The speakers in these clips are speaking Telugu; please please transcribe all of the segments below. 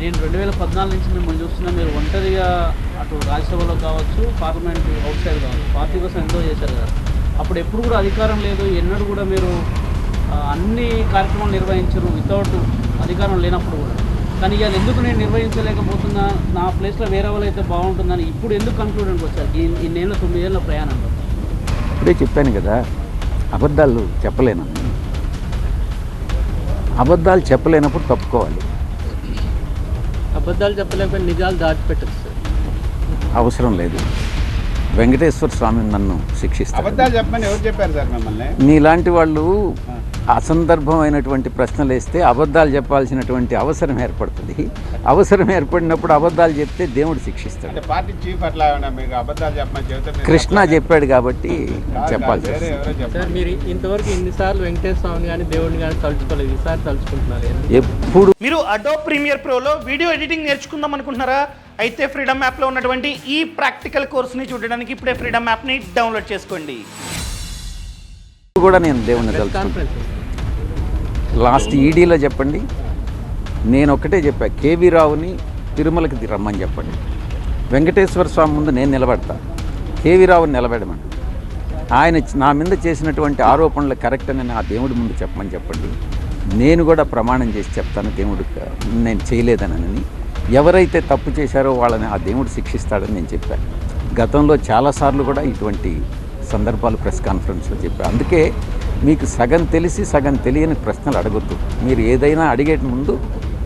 నేను 2014 నుంచి మిమ్మల్ని చూస్తున్నా. మీరు ఒంటరిగా అటు రాజ్యసభలో కావచ్చు, పార్లమెంట్ అవుట్ సైడ్ కావచ్చు, పార్టీ కోసం ఎంతో చేశారు కదా. అప్పుడు ఎప్పుడు కూడా అధికారం లేదు, ఎన్నడూ కూడా మీరు అన్ని కార్యక్రమాలు నిర్వహించరు వితౌట్ అధికారం లేనప్పుడు కూడా. కానీ ఇవాళ ఎందుకు నేను నిర్వహించలేకపోతున్నా, నా ప్లేస్లో వేరే వాళ్ళు అయితే బాగుంటుందని ఇప్పుడు ఎందుకు కన్క్లూడెన్కి వచ్చారు ఇన్నేళ్ళ 9 ఏళ్ళ ప్రయాణంలో? ఇప్పుడే చెప్పాను కదా, అబద్ధాలు చెప్పలేను. అబద్ధాలు చెప్పలేనప్పుడు తప్పుకోవాలి. అబద్ధాలు చెప్పలేకపోతే నిజాలు దాచిపెట్టచ్చు సార్. అవసరం లేదు. వెంకటేశ్వర స్వామి నన్ను శిక్షిస్తారు. అబద్ధాలు చెప్పమని ఎవరు చెప్పారు సార్ మిమ్మల్ని? నీలాంటి వాళ్ళు అసందర్భమైనటువంటి ప్రశ్నలు వేస్తే అబద్ధాలు చెప్పాల్సినటువంటి అవసరం ఏర్పడుతుంది. అవసరం ఏర్పడినప్పుడు అబద్ధాలు చెప్తే దేవుడు శిక్షిస్తాడు. అంటే పార్టీ చీఫ్ అట్లా మీకు అబద్ధాలు చెప్పమని చెబుతారు. కృష్ణ చెప్పాడు కాబట్టి చెప్పాల్సి వేరే ఎవరో సార్. చెప్పారు. మీరు ఇంతవరకు ఎన్నిసార్లు వెంకటేశ్వర స్వామిని కానీ దేవుడిని కానీ తలుచుకోలేదు, ఈసారి తలుచుకుంటున్నారు. ఎప్పుడు. మీరు అడోబ్ ప్రీమియర్ ప్రోలో వీడియో ఎడిటింగ్ నేర్చుకుందాం అనుకుంటున్నారా? అయితే ఫ్రీడమ్ యాప్లో ఉన్నటువంటి ఈ ప్రాక్టికల్ కోర్స్ని చూడడానికి ఇప్పుడే ఫ్రీడమ్ యాప్ని డౌన్లోడ్ చేసుకోండి. కూడా నేను దేవుణ్ణి తలుచుకుంటాను. లాస్ట్ ఈడీలో చెప్పండి, నేను ఒక్కటే చెప్పా, కేవీ రావుని తిరుమలకి రమ్మని చెప్పండి. వెంకటేశ్వర స్వామి ముందు నేను నిలబడతా, కేవీ రావుని నిలబెడమని. ఆయన నా మీద చేసినటువంటి ఆరోపణలు కరెక్ట్ అని ఆ దేవుడి ముందు చెప్పమని చెప్పండి. నేను కూడా ప్రమాణం చేసి చెప్తాను దేవుడు నేను చేయలేదనని. ఎవరైతే తప్పు చేశారో వాళ్ళని ఆ దేవుడు శిక్షిస్తాడని నేను చెప్పాను. గతంలో చాలాసార్లు కూడా ఇటువంటి సందర్భాలు ప్రెస్ కాన్ఫరెన్స్లో చెప్పాను. అందుకే మీకు సగం తెలిసి సగం తెలియని ప్రశ్నలు అడగొద్దు. మీరు ఏదైనా అడిగే ముందు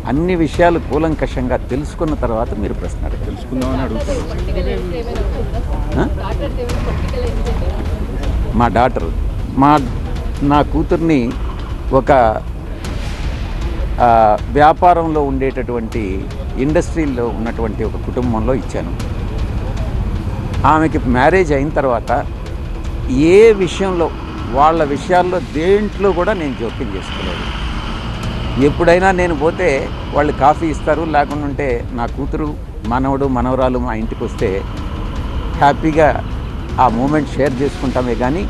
అన్ని విషయాలు కూలంకషంగా తెలుసుకున్న తర్వాత మీరు ప్రశ్న అడగండి. తెలుసుకుందామని అడుగుతారు. మా డాటర్ నా కూతుర్ని ఒక వ్యాపారంలో ఉండేటటువంటి ఇండస్ట్రీలో ఉన్నటువంటి ఒక కుటుంబంలో ఇచ్చాను. ఆమెకి మ్యారేజ్ అయిన తర్వాత ఏ విషయంలో వాళ్ళ విషయాల్లో దేంట్లో కూడా నేను జోక్యం చేసుకోలేదు. ఎప్పుడైనా నేను పోతే వాళ్ళు కాఫీ ఇస్తారు, లేకుండా ఉంటే నా కూతురు మనవడు మనవరాలు మా ఇంటికి వస్తే హ్యాపీగా ఆ మూమెంట్ షేర్ చేసుకుంటామే. కానీ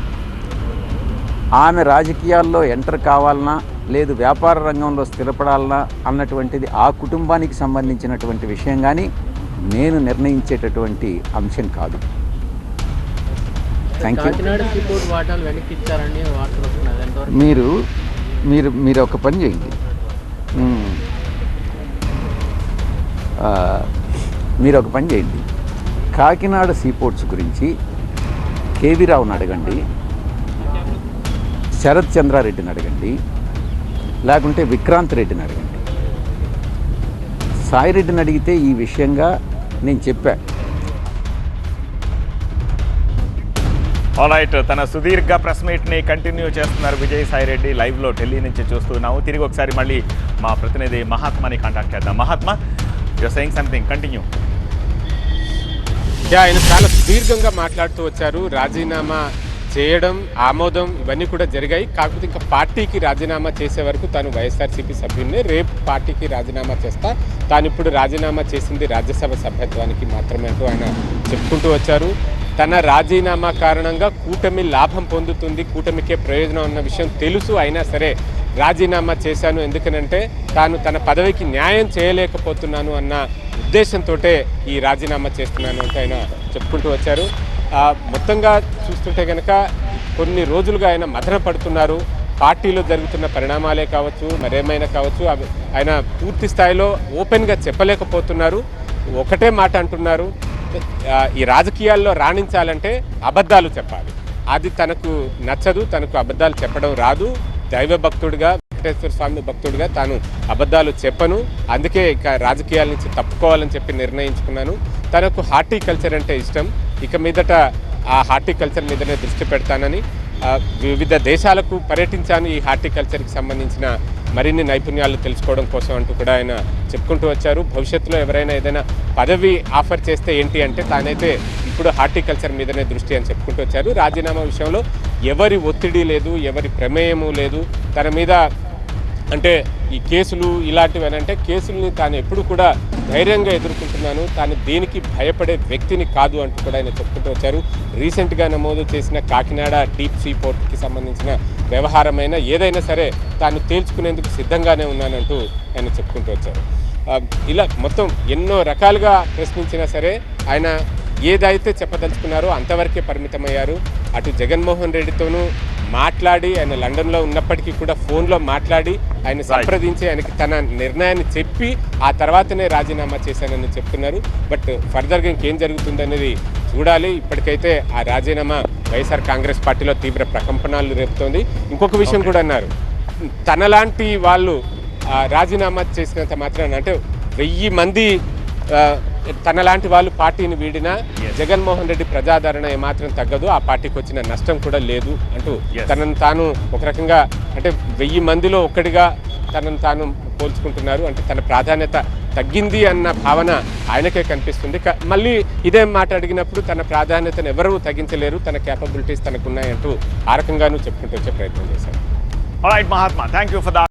ఆమె రాజకీయాల్లో ఎంటర్ కావాలన్నా లేదు వ్యాపార రంగంలో స్థిరపడాలన్నా అన్నటువంటిది ఆ కుటుంబానికి సంబంధించినటువంటి విషయం, కానీ నేను నిర్ణయించేటటువంటి అంశం కాదు. Thank you. మీరు ఒక పని చేయండి, కాకినాడ సీపోర్ట్స్ గురించి కేవీ రావుని అడగండి, శరత్ చంద్రారెడ్డిని అడగండి, లేకుంటే విక్రాంత్ రెడ్డిని అడగండి. సాయిరెడ్డిని అడిగితే ఈ విషయంగా నేను చెప్పా. ఆల్రైట్, తన సుదీర్ఘ ప్రెస్ మీట్ని కంటిన్యూ చేస్తున్నారు విజయసాయిరెడ్డి. లైవ్లో ఢిల్లీ నుంచి చూస్తున్నాము. తిరిగి ఒకసారి మళ్ళీ మా ప్రతినిధి మహాత్మాని కాంటాక్ట్ చేద్దాం. Mahatma, you're saying something, continue. ఆయన చాలా సుదీర్ఘంగా మాట్లాడుతూ వచ్చారు. రాజీనామా చేయడం, ఆమోదం ఇవన్నీ కూడా జరిగాయి. కాకపోతే ఇంకా పార్టీకి రాజీనామా చేసే వరకు తాను వైఎస్ఆర్సీపీ సభ్యుడిని, రేపు పార్టీకి రాజీనామా చేస్తా, తాను ఇప్పుడు రాజీనామా చేసింది రాజ్యసభ సభ్యత్వానికి మాత్రమే అంటూ ఆయన చెప్పుకుంటూ వచ్చారు. తన రాజీనామా కారణంగా కూటమి లాభం పొందుతుంది, కూటమికే ప్రయోజనం అన్న విషయం తెలుసు, అయినా సరే రాజీనామా చేశాను, ఎందుకనంటే తాను తన పదవికి న్యాయం చేయలేకపోతున్నాను అన్న ఉద్దేశంతో ఈ రాజీనామా చేస్తున్నాను అంటే ఆయన చెప్పుకుంటూ వచ్చారు. మొత్తంగా చూస్తుంటే కనుక కొన్ని రోజులుగా ఆయన మదన పడుతున్నారు. పార్టీలో జరుగుతున్న పరిణామాలే కావచ్చు, మరేమైనా కావచ్చు, ఆయన పూర్తి స్థాయిలో ఓపెన్గా చెప్పలేకపోతున్నారు. ఒకటే మాట అంటున్నారు, ఈ రాజకీయాల్లో రాణించాలంటే అబద్ధాలు చెప్పాలి. అది తనకు నచ్చదు, తనకు అబద్ధాలు చెప్పడం రాదు. దైవ భక్తుడిగా, వెంకటేశ్వర స్వామి భక్తుడిగా తాను అబద్ధాలు చెప్పను, అందుకే ఇక రాజకీయాల నుంచి తప్పుకోవాలని చెప్పి నిర్ణయించుకున్నాను. తనకు హార్టికల్చర్ అంటే ఇష్టం, ఇక మీదట ఆ హార్టికల్చర్ మీదనే దృష్టి పెడతానని, వివిధ దేశాలకు పర్యటించాను ఈ హార్టికల్చర్కి సంబంధించిన మరిన్ని నైపుణ్యాలు తెలుసుకోవడం కోసం అంటూ కూడా ఆయన చెప్పుకుంటూ వచ్చారు. భవిష్యత్తులో ఎవరైనా ఏదైనా పదవి ఆఫర్ చేస్తే ఏంటి అంటే తానైతే ఇప్పుడు హార్టికల్చర్ మీదనే దృష్టి అని చెప్పుకుంటూ వచ్చారు. రాజీనామా విషయంలో ఎవరి ఒత్తిడి లేదు, ఎవరి ప్రమేయము లేదు, తన మీద అంటే ఈ కేసులు ఇలాంటివి అంటే కేసుల్ని తాను ఎప్పుడు కూడా ధైర్యంగా ఎదుర్కొంటున్నాను, తాను దేనికి భయపడే వ్యక్తిని కాదు అంటూ కూడా ఆయన చెప్పుకుంటూ వచ్చారు. రీసెంట్గా నమోదు చేసిన కాకినాడ డీప్ సీ పోర్ట్కి సంబంధించిన వ్యవహారమైన ఏదైనా సరే తాను తేల్చుకునేందుకు సిద్ధంగానే ఉన్నానంటూ ఆయన చెప్పుకుంటూ వచ్చారు. ఇలా మొత్తం ఎన్నో రకాలుగా ప్రశ్నించినా సరే ఆయన ఏదైతే చెప్పదలుచుకున్నారో అంతవరకే పరిమితమయ్యారు. అటు జగన్మోహన్ రెడ్డితోనూ మాట్లాడి, ఆయన లండన్లో ఉన్నప్పటికీ కూడా ఫోన్లో మాట్లాడి ఆయన సంప్రదించి ఆయనకి తన నిర్ణయాన్ని చెప్పి ఆ తర్వాతనే రాజీనామా చేశానని చెప్తున్నారు. బట్ ఫర్దర్గా ఇంకేం జరుగుతుందనేది చూడాలి. ఇప్పటికైతే ఆ రాజీనామా వైఎస్ఆర్ కాంగ్రెస్ పార్టీలో తీవ్ర ప్రకంపనలు రేపుతోంది. ఇంకొక విషయం కూడా అన్నారు, తనలాంటి వాళ్ళు రాజీనామా చేసినంత మాత్రాన అంటే 1000 మంది తనలాంటి వాళ్ళు పార్టీని వీడినా జగన్మోహన్ రెడ్డి ప్రజాదరణ ఏమాత్రం తగ్గదు, ఆ పార్టీకి వచ్చిన నష్టం కూడా లేదు అంటూ తనను తాను ఒక రకంగా అంటే 1000 మందిలో ఒక్కడిగా తనను తాను పోల్చుకుంటున్నారు. అంటే తన ప్రాధాన్యత తగ్గింది అన్న భావన ఆయనకే కనిపిస్తుంది. మళ్ళీ ఇదే మాట అడిగినప్పుడు తన ప్రాధాన్యతను ఎవరూ తగ్గించలేరు, తన క్యాపబిలిటీస్ తనకున్నాయంటూ ఆ రకంగానూ చెప్పుకుంటూ వచ్చే ప్రయత్నం చేశారు. Alright Mahatma, thank you for the